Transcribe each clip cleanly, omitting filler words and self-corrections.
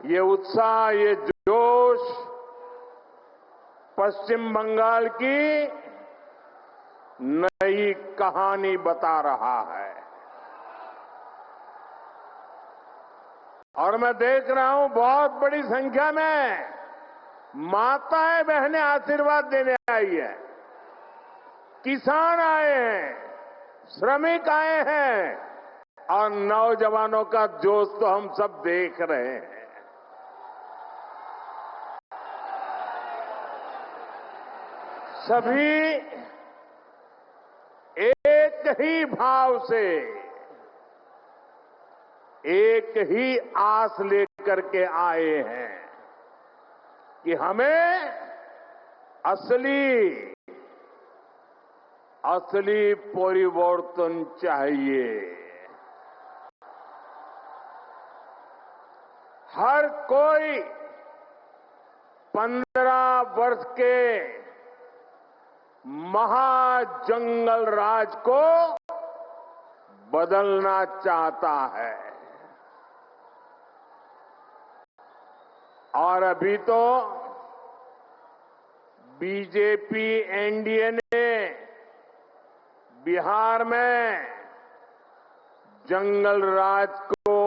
ये उत्साह, ये जोश पश्चिम बंगाल की नई कहानी बता रहा है। और मैं देख रहा हूं बहुत बड़ी संख्या में माताएं बहनें आशीर्वाद देने आई है, किसान आए हैं, श्रमिक आए हैं और नौजवानों का जोश तो हम सब देख रहे हैं। सभी एक ही भाव से, एक ही आस लेकर के आए हैं कि हमें असली परिवर्तन चाहिए। हर कोई 15 वर्ष के महाजंगल राज को बदलना चाहता है। और अभी तो बीजेपी एनडीए ने बिहार में जंगल राज को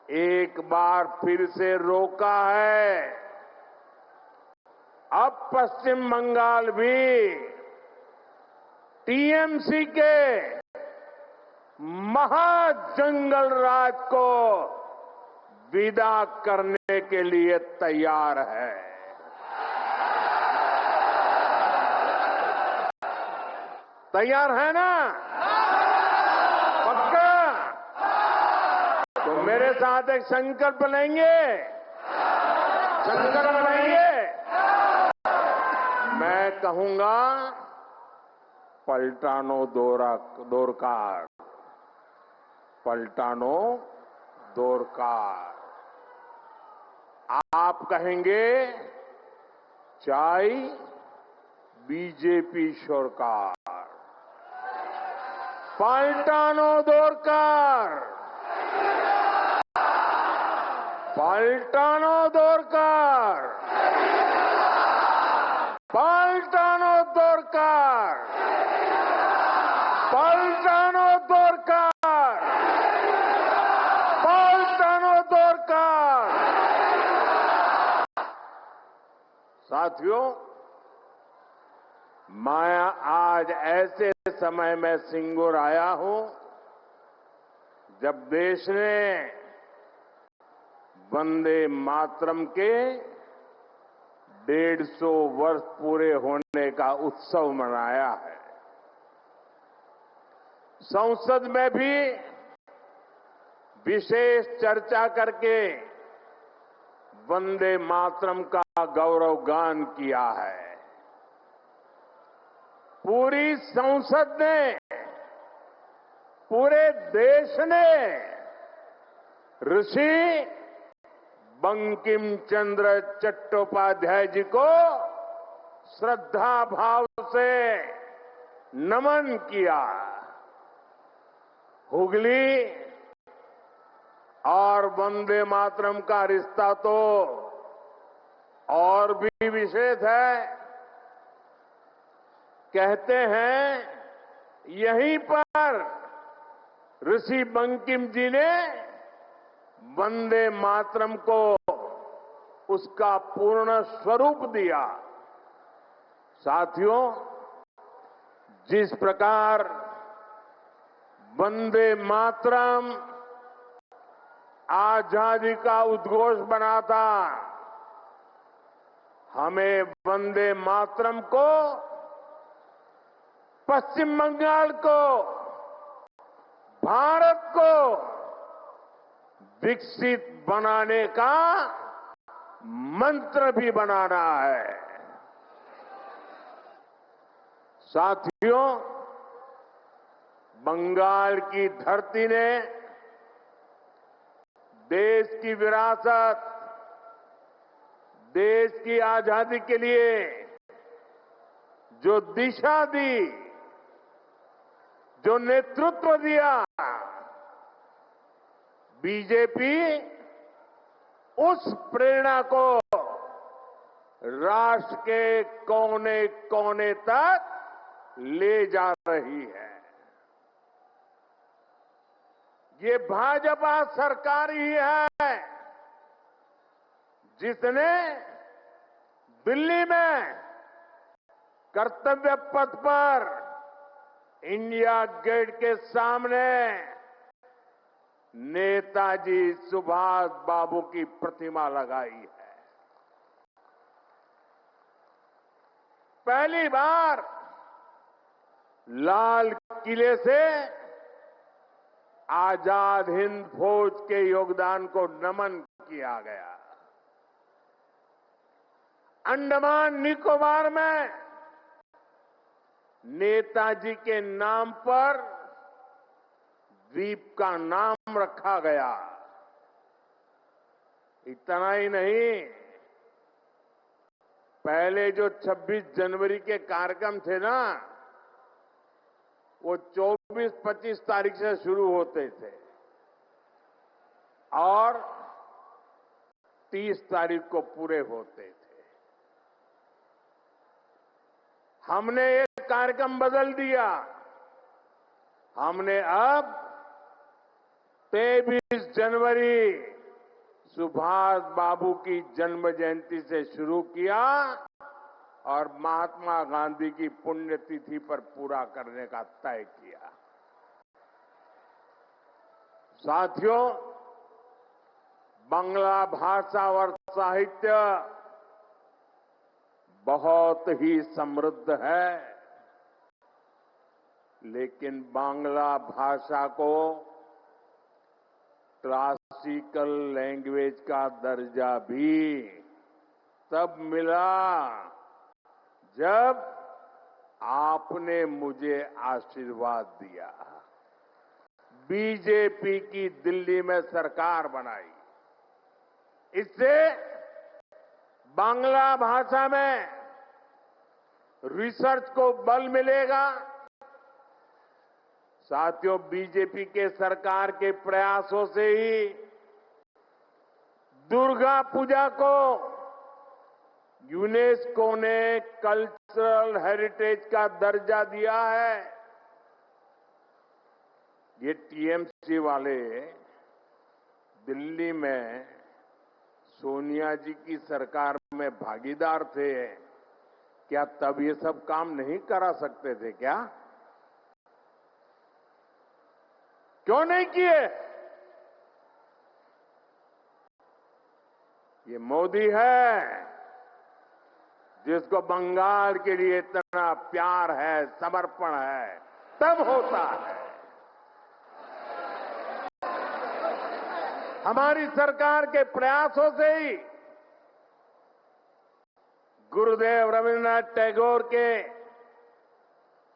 एक बार फिर से रोका है। अब पश्चिम बंगाल भी टीएमसी के महाजंगल राज को विदा करने के लिए तैयार है। तैयार है ना? पक्का? तो मेरे साथ एक संकल्प लेंगे? संकल्प लेंगे? मैं कहूंगा पलटानो दोरकार, पलटानो दोरकार। आप कहेंगे चाय बीजेपी सरकार। पलटानो दोरकार, पलटानो दोरकार, पलटानो दोरकार, पलटानो दोरकार, पलटानो दोरकार। साथियों, मैं आज ऐसे समय में सिंगूर आया हूं जब देश ने वंदे मातरम के 150 वर्ष पूरे होने का उत्सव मनाया है। संसद में भी विशेष चर्चा करके वंदे मातरम का गौरवगान किया है। पूरी संसद ने, पूरे देश ने ऋषि बंकिम चंद्र चट्टोपाध्याय जी को श्रद्धा भाव से नमन किया। हुगली और वंदे मातरम का रिश्ता तो और भी विशेष है। कहते हैं यहीं पर ऋषि बंकिम जी ने वंदे मातरम को उसका पूर्ण स्वरूप दिया। साथियों, जिस प्रकार वंदे मातरम आजादी का उद्घोष बना था, हमें वंदे मातरम को पश्चिम बंगाल को, भारत को विकसित बनाने का मंत्र भी बनाना है। साथियों, बंगाल की धरती ने देश की विरासत, देश की आजादी के लिए जो दिशा दी, जो नेतृत्व दिया, बीजेपी उस प्रेरणा को राष्ट्र के कोने कोने तक ले जा रही है। ये भाजपा सरकार ही है जिसने दिल्ली में कर्तव्य पथ पर इंडिया गेट के सामने नेताजी सुभाष बाबू की प्रतिमा लगाई है। पहली बार लाल किले से आजाद हिंद फौज के योगदान को नमन किया गया। अंडमान निकोबार में नेताजी के नाम पर द्वीप का नाम रखा गया। इतना ही नहीं, पहले जो 26 जनवरी के कार्यक्रम थे ना, वो 24-25 तारीख से शुरू होते थे और 30 तारीख को पूरे होते थे। हमने ये कार्यक्रम बदल दिया। हमने अब 23 जनवरी सुभाष बाबू की जन्म जयंती से शुरू किया और महात्मा गांधी की पुण्यतिथि पर पूरा करने का तय किया। साथियों, बांग्ला भाषा और साहित्य बहुत ही समृद्ध है, लेकिन बांग्ला भाषा को क्लासिकल लैंग्वेज का दर्जा भी तब मिला जब आपने मुझे आशीर्वाद दिया, बीजेपी की दिल्ली में सरकार बनाई। इससे बांग्ला भाषा में रिसर्च को बल मिलेगा। साथियों, बीजेपी के सरकार के प्रयासों से ही दुर्गा पूजा को यूनेस्को ने कल्चरल हेरिटेज का दर्जा दिया है। ये टीएमसी वाले दिल्ली में सोनिया जी की सरकार में भागीदार थे, क्या तब ये सब काम नहीं करा सकते थे क्या? क्यों नहीं किए? ये मोदी है जिसको बंगाल के लिए इतना प्यार है, समर्पण है, तब होता है। हमारी सरकार के प्रयासों से ही गुरुदेव रविन्द्रनाथ टैगोर के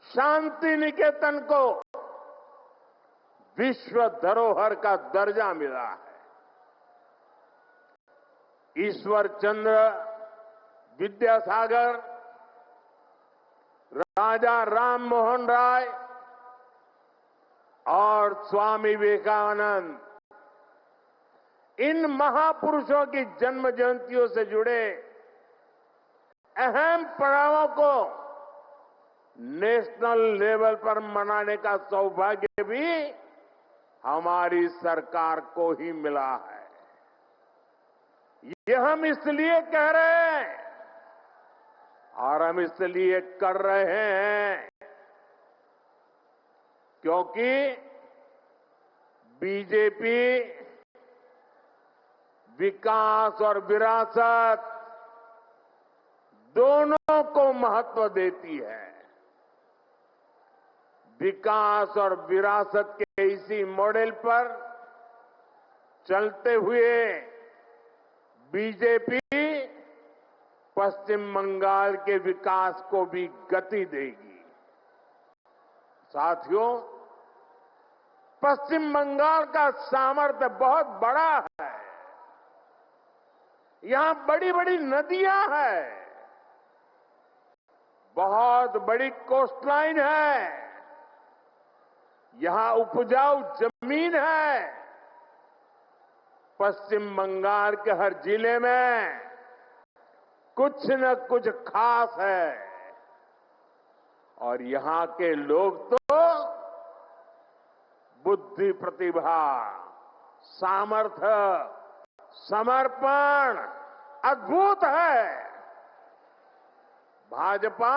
शांति निकेतन को विश्व धरोहर का दर्जा मिला है। ईश्वर चंद्र विद्यासागर, राजा राम मोहन राय और स्वामी विवेकानंद, इन महापुरुषों की जन्म जयंतियों से जुड़े अहम पड़ावों को नेशनल लेवल पर मनाने का सौभाग्य भी हमारी सरकार को ही मिला है। ये हम इसलिए कह रहे हैं और हम इसलिए कर रहे हैं क्योंकि बीजेपी विकास और विरासत दोनों को महत्व देती है। विकास और विरासत के इसी मॉडल पर चलते हुए बीजेपी पश्चिम बंगाल के विकास को भी गति देगी। साथियों, पश्चिम बंगाल का सामर्थ्य बहुत बड़ा है। यहां बड़ी बड़ी नदियां हैं, बहुत बड़ी कोस्टलाइन है, यहां उपजाऊ जमीन है, पश्चिम बंगाल के हर जिले में कुछ न कुछ खास है और यहां के लोग तो बुद्धि, प्रतिभा, सामर्थ्य, समर्पण अद्भुत है। भाजपा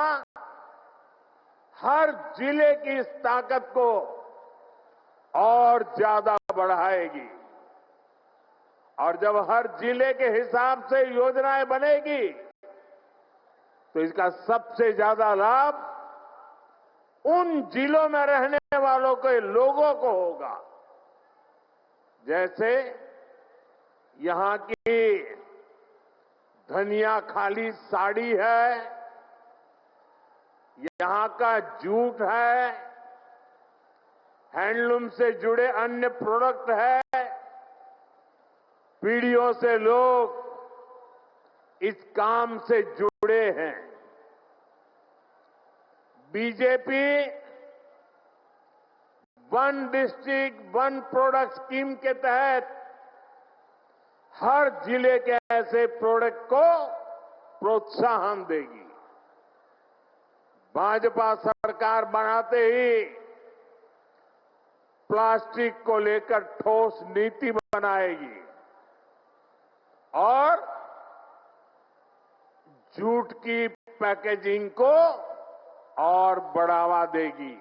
हर जिले की इस ताकत को और ज्यादा बढ़ाएगी और जब हर जिले के हिसाब से योजनाएं बनेगी तो इसका सबसे ज्यादा लाभ उन जिलों में रहने वालों के लोगों को होगा। जैसे यहां की धनिया खाली साड़ी है, यहां का जूट है, हैंडलूम से जुड़े अन्य प्रोडक्ट है, पीढ़ियों से लोग इस काम से जुड़े हैं। BJP one district one product scheme के तहत हर जिले के ऐसे प्रोडक्ट को प्रोत्साहन देगी। भाजपा सरकार बनाते ही प्लास्टिक को लेकर ठोस नीति बनाएगी और जूट की पैकेजिंग को और बढ़ावा देगी।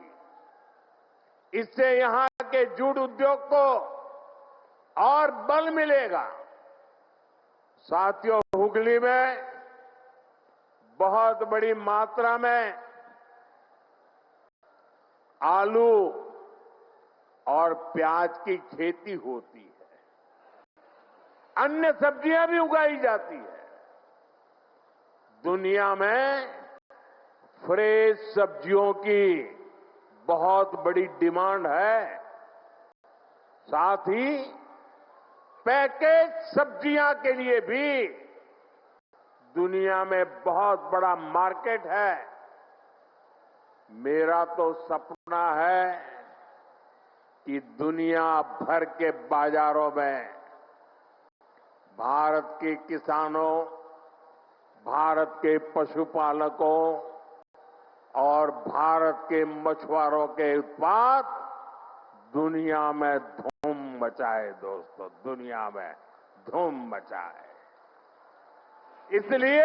इससे यहां के जूट उद्योग को और बल मिलेगा। साथियों, हुगली में बहुत बड़ी मात्रा में आलू और प्याज की खेती होती है, अन्य सब्जियां भी उगाई जाती है। दुनिया में फ्रेश सब्जियों की बहुत बड़ी डिमांड है। साथ ही पैकेज सब्जियां के लिए भी दुनिया में बहुत बड़ा मार्केट है। मेरा तो सपना है कि दुनिया भर के बाजारों में भारत के किसानों, भारत के पशुपालकों और भारत के मछुआरों के उत्पाद दुनिया में धूम मचाए। दोस्तों, दुनिया में धूम मचाए। इसलिए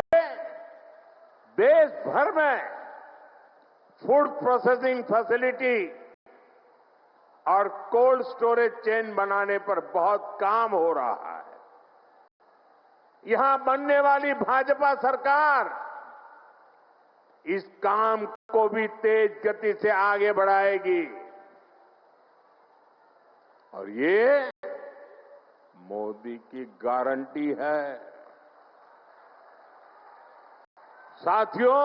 देश भर में फूड प्रोसेसिंग फैसिलिटी और कोल्ड स्टोरेज चेन बनाने पर बहुत काम हो रहा है। यहां बनने वाली भाजपा सरकार इस काम को भी तेज गति से आगे बढ़ाएगी और ये मोदी की गारंटी है। साथियों,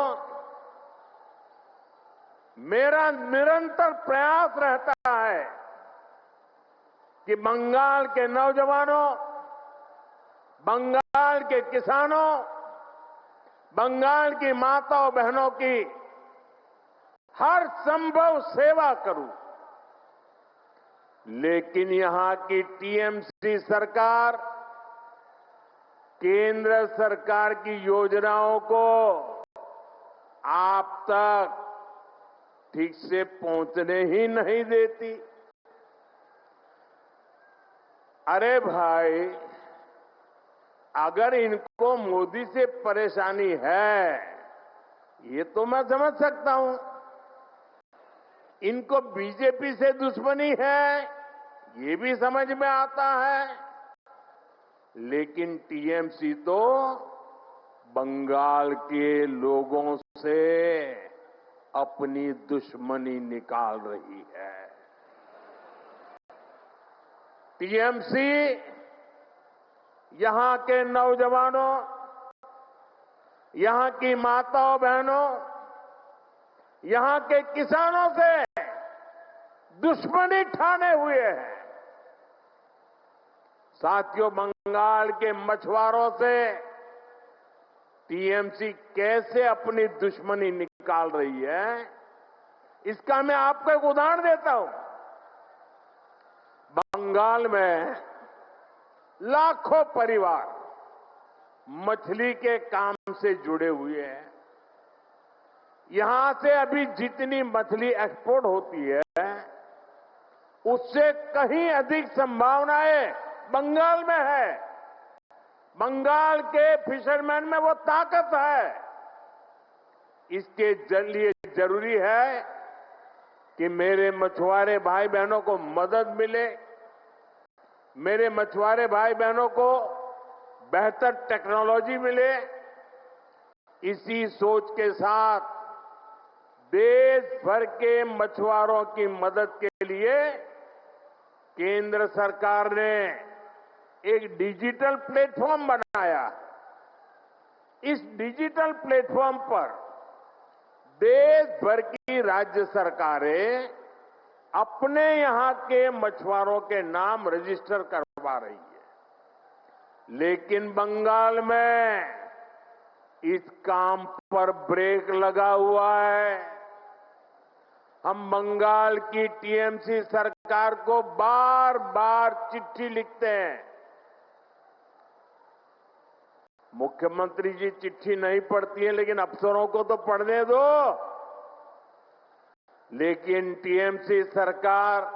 मेरा निरंतर प्रयास रहता है कि बंगाल के नौजवानों, बंगाल के किसानों, बंगाल की माताओं बहनों की हर संभव सेवा करूं। लेकिन यहां की टीएमसी सरकार केंद्र सरकार की योजनाओं को आप तक ठीक से पहुंचने ही नहीं देती। अरे भाई, अगर इनको मोदी से परेशानी है, ये तो मैं समझ सकता हूं। इनको बीजेपी से दुश्मनी है, ये भी समझ में आता है। लेकिन टीएमसी तो बंगाल के लोगों से अपनी दुश्मनी निकाल रही है। टीएमसी यहां के नौजवानों, यहां की माताओं बहनों, यहां के किसानों से दुश्मनी ठाने हुए हैं। साथियों, बंगाल के मछुआरों से टीएमसी कैसे अपनी दुश्मनी निकाल रही है, इसका मैं आपको एक उदाहरण देता हूं। बंगाल में लाखों परिवार मछली के काम से जुड़े हुए हैं। यहां से अभी जितनी मछली एक्सपोर्ट होती है, उससे कहीं अधिक संभावनाएं बंगाल में है। बंगाल के फिशरमैन में वो ताकत है। इसके लिए जरूरी है कि मेरे मछुआरे भाई बहनों को मदद मिले, मेरे मछुआरे भाई बहनों को बेहतर टेक्नोलॉजी मिले। इसी सोच के साथ देश भर के मछुआरों की मदद के लिए केंद्र सरकार ने एक डिजिटल प्लेटफॉर्म बनाया। इस डिजिटल प्लेटफॉर्म पर देश भर की राज्य सरकारें अपने यहां के मछुआरों के नाम रजिस्टर करवा रही है। लेकिन बंगाल में इस काम पर ब्रेक लगा हुआ है। हम बंगाल की टीएमसी सरकार को बार बार चिट्ठी लिखते हैं। मुख्यमंत्री जी चिट्ठी नहीं पढ़ती है, लेकिन अफसरों को तो पढ़ने दो। लेकिन टीएमसी सरकार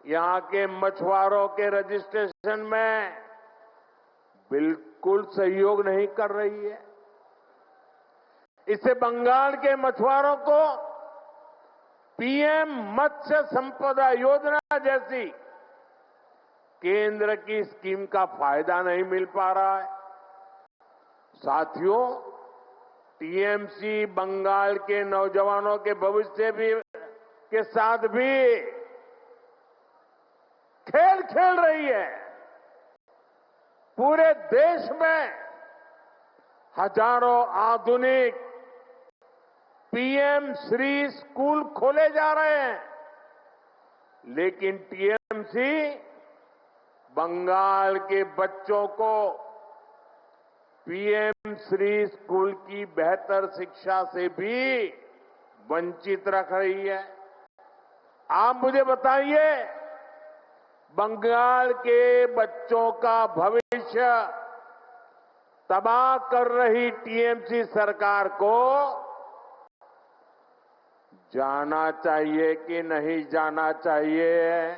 यहां के मछुआरों के रजिस्ट्रेशन में बिल्कुल सहयोग नहीं कर रही है। इससे बंगाल के मछुआरों को पीएम मत्स्य संपदा योजना जैसी केंद्र की स्कीम का फायदा नहीं मिल पा रहा है। साथियों, टीएमसी बंगाल के नौजवानों के भविष्य के साथ भी खेल खेल रही है। पूरे देश में हजारों आधुनिक पीएम श्री स्कूल खोले जा रहे हैं, लेकिन टीएमसी बंगाल के बच्चों को पीएम श्री स्कूल की बेहतर शिक्षा से भी वंचित रख रही है। आप मुझे बताइए, बंगाल के बच्चों का भविष्य तबाह कर रही टीएमसी सरकार को जाना चाहिए कि नहीं जाना चाहिए?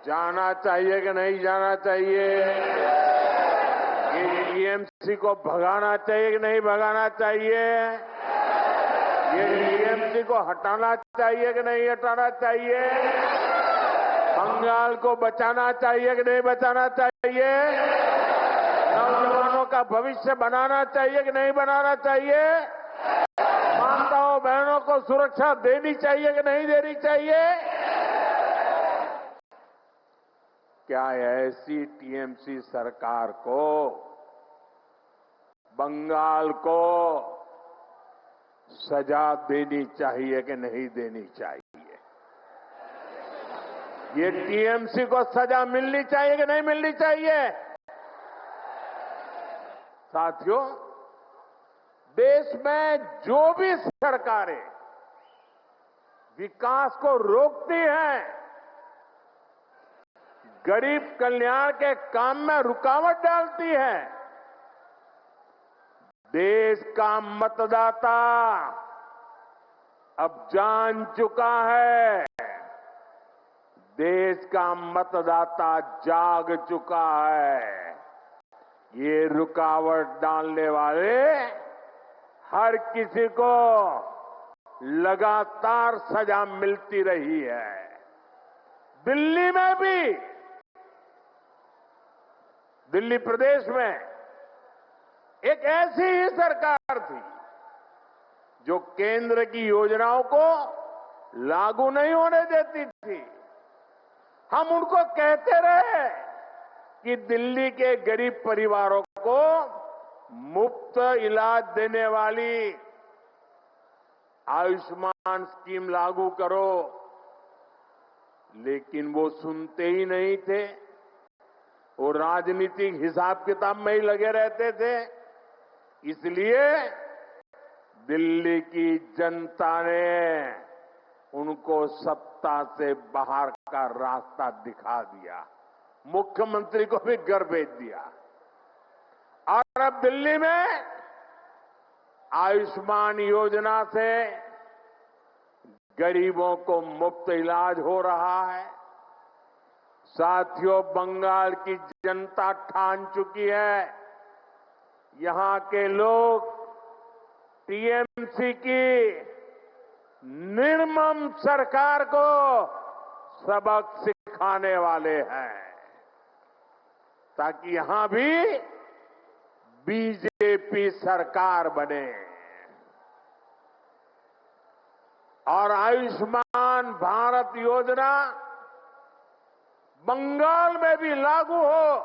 जाना चाहिए कि नहीं जाना चाहिए? ये टीएमसी को भगाना चाहिए कि नहीं भगाना चाहिए? ये टीएमसी को हटाना चाहिए कि नहीं हटाना चाहिए? बंगाल को बचाना चाहिए कि नहीं बचाना चाहिए? नौजवानों का भविष्य बनाना चाहिए कि नहीं बनाना चाहिए? माताओं बहनों को सुरक्षा देनी चाहिए कि नहीं देनी चाहिए? क्या ऐसी टीएमसी सरकार को बंगाल को सजा देनी चाहिए कि नहीं देनी चाहिए? ये टीएमसी को सजा मिलनी चाहिए कि नहीं मिलनी चाहिए? साथियों, देश में जो भी सरकारें विकास को रोकती हैं, गरीब कल्याण के काम में रुकावट डालती है, देश का मतदाता अब जान चुका है, देश का मतदाता जाग चुका है। ये रुकावट डालने वाले हर किसी को लगातार सजा मिलती रही है। दिल्ली में भी, दिल्ली प्रदेश में एक ऐसी ही सरकार थी जो केंद्र की योजनाओं को लागू नहीं होने देती थी। हम उनको कहते रहे कि दिल्ली के गरीब परिवारों को मुफ्त इलाज देने वाली आयुष्मान स्कीम लागू करो, लेकिन वो सुनते ही नहीं थे। वो राजनीतिक हिसाब किताब में ही लगे रहते थे। इसलिए दिल्ली की जनता ने उनको सत्ता से बाहर का रास्ता दिखा दिया। मुख्यमंत्री को भी घर भेज दिया। और अब दिल्ली में आयुष्मान योजना से गरीबों को मुफ्त इलाज हो रहा है। साथियों, बंगाल की जनता ठान चुकी है, यहां के लोग टीएमसी की निर्मम सरकार को सबक सिखाने वाले हैं, ताकि यहां भी बीजेपी सरकार बने। और आयुष्मान भारत योजना बंगाल में भी लागू हो,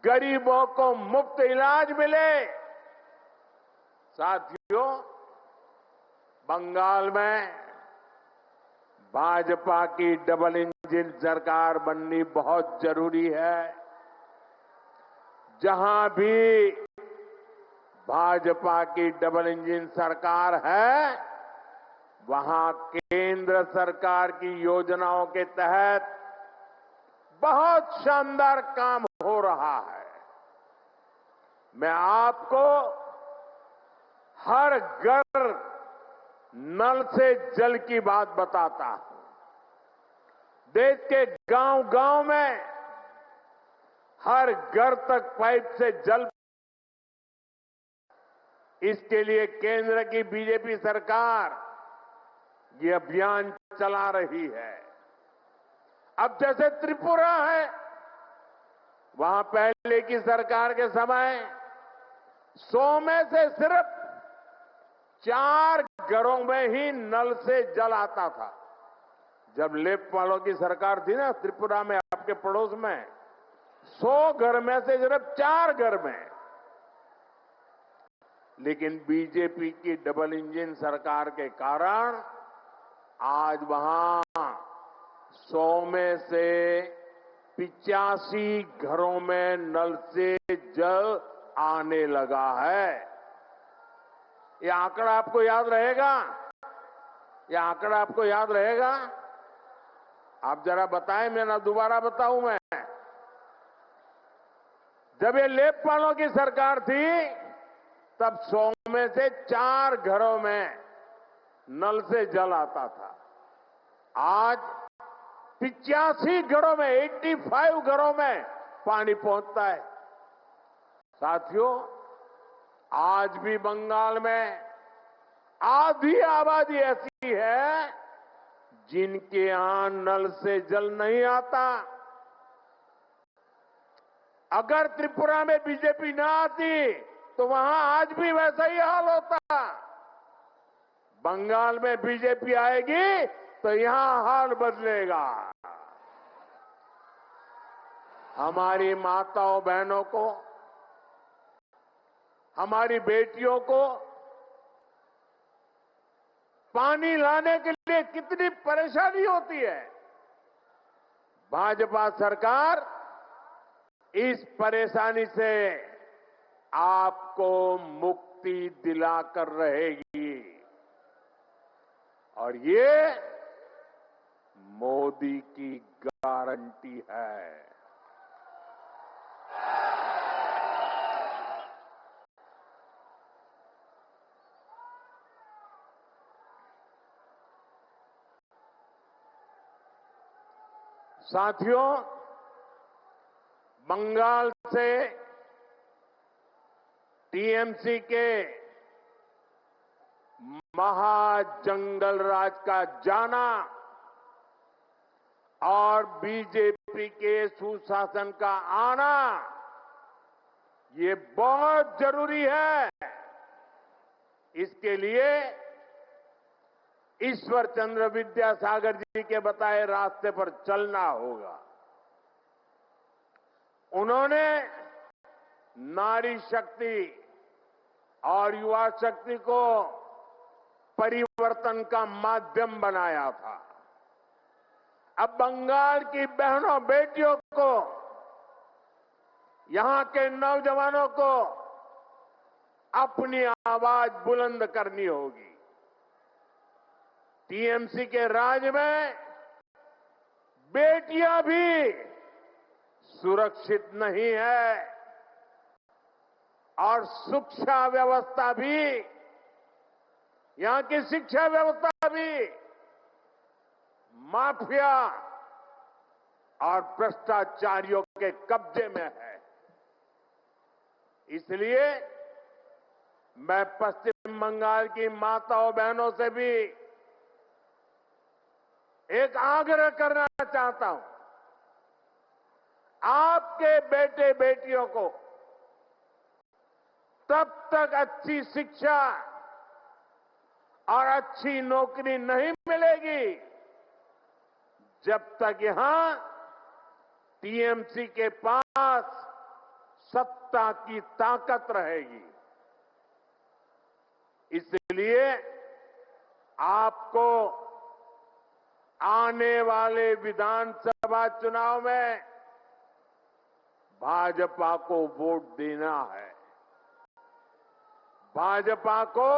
गरीबों को मुफ्त इलाज मिले। साथियों, बंगाल में भाजपा की डबल इंजन सरकार बननी बहुत जरूरी है। जहां भी भाजपा की डबल इंजन सरकार है, वहां केंद्र सरकार की योजनाओं के तहत बहुत शानदार काम हो रहा है। मैं आपको हर घर नल से जल की बात बताता हूं। देश के गांव-गांव में हर घर तक पाइप से जल, इसके लिए केंद्र की बीजेपी सरकार ये अभियान चला रही है। अब जैसे त्रिपुरा है, वहां पहले की सरकार के समय 100 में से सिर्फ 4 घरों में ही नल से जल आता था। जब लेफ्ट वालों की सरकार थी ना त्रिपुरा में, आपके पड़ोस में, 100 घर में से सिर्फ 4 घर में। लेकिन बीजेपी की डबल इंजन सरकार के कारण आज वहां 100 में से 85 घरों में नल से जल आने लगा है। ये आंकड़ा आपको याद रहेगा? ये आंकड़ा आपको याद रहेगा? आप जरा बताएं, मैं ना दोबारा बताऊं मैं। जब ये लेफ्ट वालों की सरकार थी, तब 100 में से 4 घरों में नल से जल आता था। आज 85 घरों में, 85 घरों में पानी पहुंचता है। साथियों, आज भी बंगाल में आधी आबादी ऐसी है जिनके यहां नल से जल नहीं आता। अगर त्रिपुरा में बीजेपी ना आती तो वहां आज भी वैसा ही हाल होता। बंगाल में बीजेपी आएगी तो यहां हाल बदलेगा। हमारी माताओं बहनों को, हमारी बेटियों को पानी लाने के लिए कितनी परेशानी होती है। भाजपा सरकार इस परेशानी से आपको मुक्ति दिलाकर रहेगी। और ये मोदी की गारंटी है। साथियों, बंगाल से टीएमसी के महाजंगल राज का जाना और बीजेपी के सुशासन का आना, ये बहुत जरूरी है। इसके लिए ईश्वर चंद्र विद्यासागर जी के बताए रास्ते पर चलना होगा। उन्होंने नारी शक्ति और युवा शक्ति को परिवर्तन का माध्यम बनाया था। अब बंगाल की बहनों बेटियों को, यहां के नौजवानों को अपनी आवाज बुलंद करनी होगी। टीएमसी के राज में बेटियां भी सुरक्षित नहीं है और शिक्षा व्यवस्था भी, यहां की शिक्षा व्यवस्था भी माफिया और भ्रष्टाचारियों के कब्जे में है। इसलिए मैं पश्चिम बंगाल की माताओं बहनों से भी एक आग्रह करना चाहता हूं। आपके बेटे बेटियों को तब तक अच्छी शिक्षा और अच्छी नौकरी नहीं मिलेगी जब तक यहां टीएमसी के पास सत्ता की ताकत रहेगी। इसलिए आपको आने वाले विधानसभा चुनाव में भाजपा को वोट देना है। भाजपा को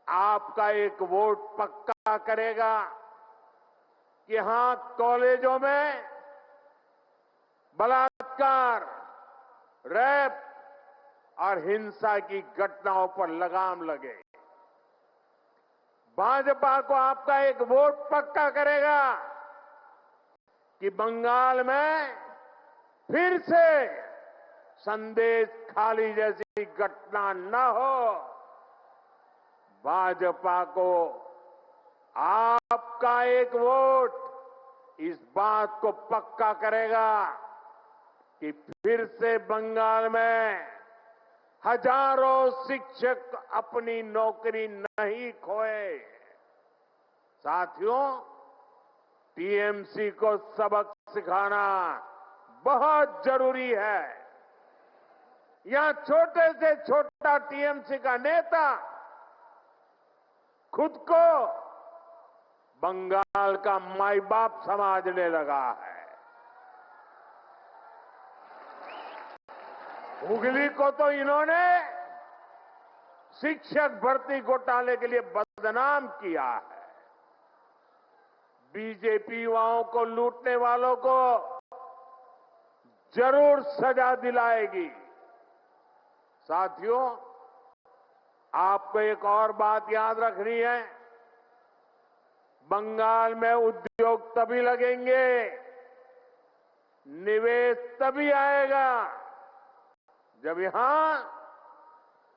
आपका एक वोट पक्का करेगा कि यहां कॉलेजों में बलात्कार, रेप और हिंसा की घटनाओं पर लगाम लगे। भाजपा को आपका एक वोट पक्का करेगा कि बंगाल में फिर से संदेश खाली जैसी घटना न हो। भाजपा को आपका एक वोट इस बात को पक्का करेगा कि फिर से बंगाल में हजारों शिक्षक अपनी नौकरी नहीं खोए। साथियों, टीएमसी को सबक सिखाना बहुत जरूरी है। यहां छोटे से छोटा टीएमसी का नेता खुद को बंगाल का माई बाप समझने लगा है। हुगली को तो इन्होंने शिक्षक भर्ती घोटाले के लिए बदनाम किया है। बीजेपी युवाओं को लूटने वालों को जरूर सजा दिलाएगी। साथियों, आपको एक और बात याद रखनी है। बंगाल में उद्योग तभी लगेंगे, निवेश तभी आएगा जब यहां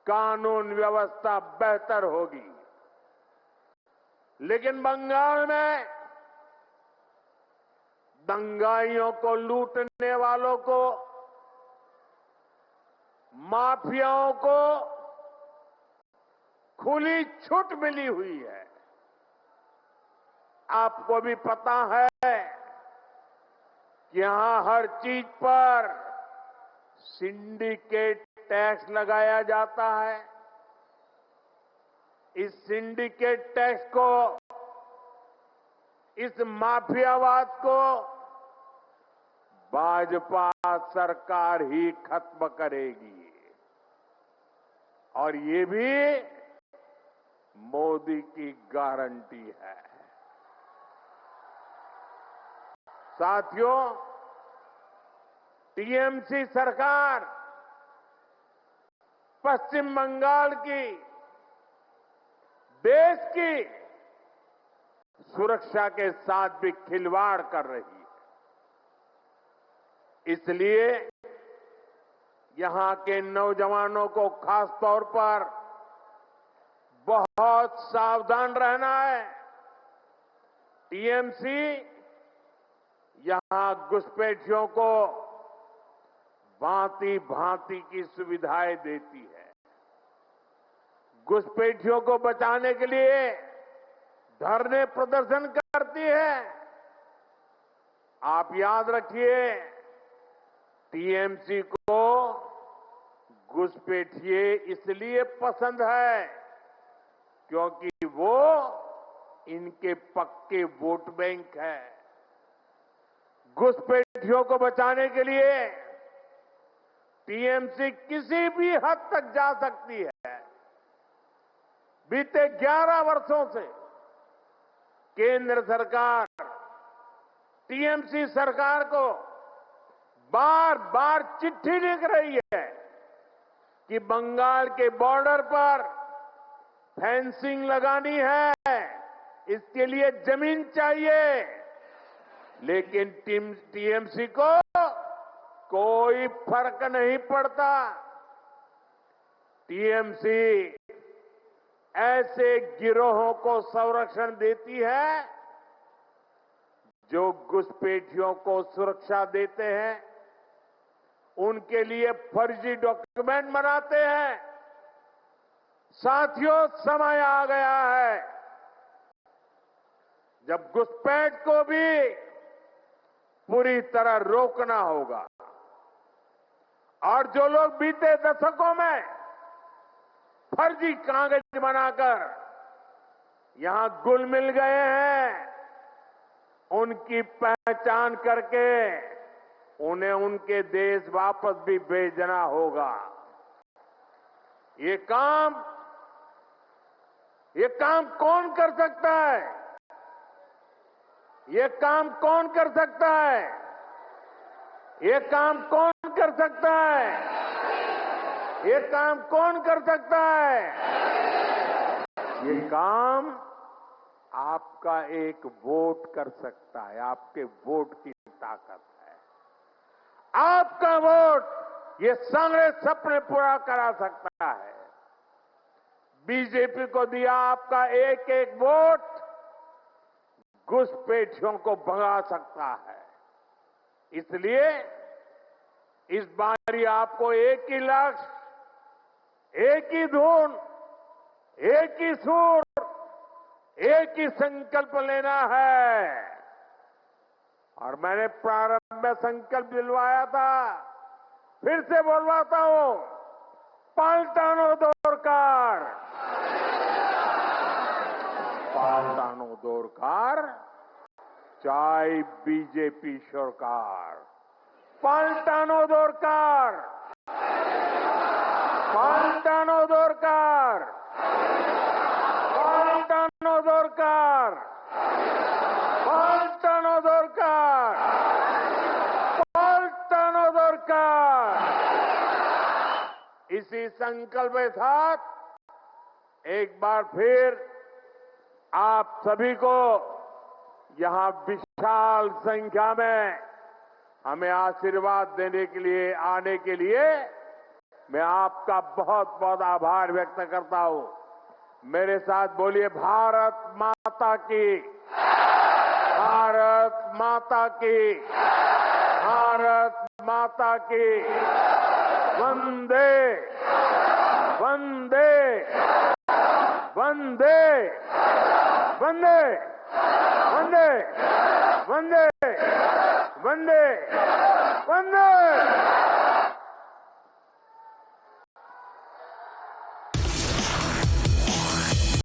कानून व्यवस्था बेहतर होगी। लेकिन बंगाल में दंगाइयों को लूटने वालों को, माफियाओं को खुली छूट मिली हुई है। आपको भी पता है कि यहां हर चीज पर सिंडिकेट टैक्स लगाया जाता है। इस सिंडिकेट टैक्स को, इस माफियावाद को भाजपा सरकार ही खत्म करेगी और ये भी मोदी की गारंटी है। साथियों, टीएमसी सरकार पश्चिम बंगाल की, देश की सुरक्षा के साथ भी खिलवाड़ कर रही है। इसलिए यहां के नौजवानों को खास तौर पर बहुत सावधान रहना है। टीएमसी यहां घुसपैठियों को भांति भांति की सुविधाएं देती है। घुसपैठियों को बचाने के लिए धरने प्रदर्शन करती है। आप याद रखिए, टीएमसी को घुसपैठिए इसलिए पसंद है क्योंकि वो इनके पक्के वोट बैंक है। घुसपैठियों को बचाने के लिए टीएमसी किसी भी हद तक जा सकती है। बीते 11 वर्षों से केंद्र सरकार टीएमसी सरकार को बार बार चिट्ठी लिख रही है कि बंगाल के बॉर्डर पर फेंसिंग लगानी है, इसके लिए जमीन चाहिए, लेकिन टीएमसी को कोई फर्क नहीं पड़ता। टीएमसी ऐसे गिरोहों को संरक्षण देती है जो घुसपैठियों को सुरक्षा देते हैं, उनके लिए फर्जी डॉक्यूमेंट बनाते हैं। साथियों, समय आ गया है जब घुसपैठ को भी पूरी तरह रोकना होगा। और जो लोग बीते दशकों में फर्जी कागज बनाकर यहां घुल मिल गए हैं, उनकी पहचान करके उन्हें उनके देश वापस भी भेजना होगा। ये काम कौन कर सकता है? ये काम कौन कर सकता है? ये काम कौन कर सकता है? ये काम कौन कर सकता है? ये काम आपका एक वोट कर सकता है। आपके वोट की ताकत है। आपका वोट ये सारे सपने पूरा करा सकता है। बीजेपी को दिया आपका एक एक वोट घुसपैठियों को भगा सकता है। इसलिए इस बारी आपको एक ही लक्ष्य, एक ही धुन, एक ही सुर, एक ही संकल्प लेना है। और मैंने प्रारंभ में संकल्प दिलवाया था, फिर से बोलवाता हूं, पाल्टानो दरकार, पाल्टानो दरकार, चाहे बीजेपी सरकार, पाल्टानो दरकार, पाल्टानो दरकार, पाल्टानो दरकार, पाल्टानो दरकार, पाल्टानो दरकार। इसी संकल्प के साथ एक बार फिर आप सभी को यहां विशाल संख्या में हमें आशीर्वाद देने के लिए, आने के लिए मैं आपका बहुत बहुत आभार व्यक्त करता हूं। मेरे साथ बोलिए, भारत माता की, भारत माता की, भारत माता की, वंदे वंदे वंदे वंदे वंदे वंदे वंदे वंदे।